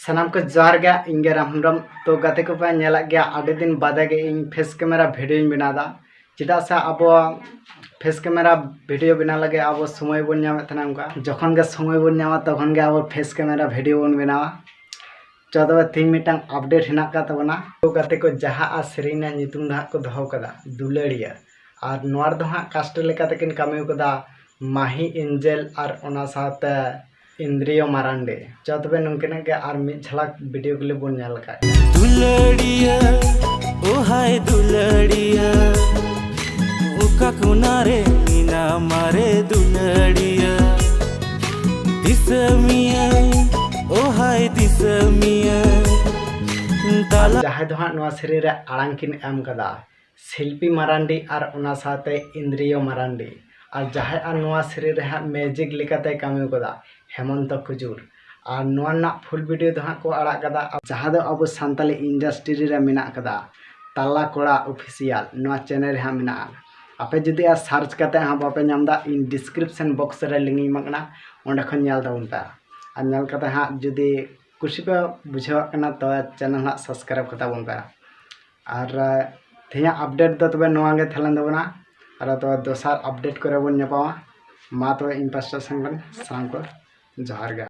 सानाम को जोहार गे इंगे रामराम। तो गाते को पे नेला गया आधे दिन बाद गे इन फेस कैमरा वीडियो बनादा चेदा से अब फेस कैमरा वीडियो बना लगे अब समय बन नामे उनका जखन गे समय बन नामा तखन गे अब फेस कैमरा वीडियो बन बनावा। चौदह तीन मिटन अपडेट हेना का तबना तो गाते को जहा आ सेरिना नितुम दा को दहो कदा दुलड़िया और नोर दो हाँ कास्ट लेका तकिन कामी कदा माही एंजेल और ओना साथे इंद्रियो मारांडे चौदह नुनकना के और मिट झलक वीडियो के लिए बन नेल का दुलड़िया ओ हाय दुलड़िया उका कुनारे मीना मारे दुलड़िया दिसमिया ओ हाय दिसमिया जहां दो हाँ नोआ सेरी रे आड़ांग किन एम कदा शिल्पी मारांडी और ओना साथे इंद्रियो मारांडी और जहां आ नोआ सेरी रे हाँ मैजिक लिकाते कामी कदा हेमंत कुजूर और नोआ फुल वीडियो दो हाँ को आड़ा कदा जहां दो अब सानताली इंडस्ट्री रे मेना कदा ताला कोड़ा ऑफिशियल नोआ चैनल रे हाँ मेना आपे जुदी आ सर्च करते हाँ बापे नामदा इन डिस्क्रिप्शन बॉक्स रे लिंक इमाकना ओंडे खन नेल ताबुन पे और नेल करते हाँ जुदी कुछ पे बुझाव कना तो चैनल हाँ सब्सक्राइब करता बुन पे और तेया अपडेट दो तबे नोआ गे थलन दबना और तो दोसार अपडेट करे बुन नेपावा मा तो इन पास्टा संगन साम को जोहार गे।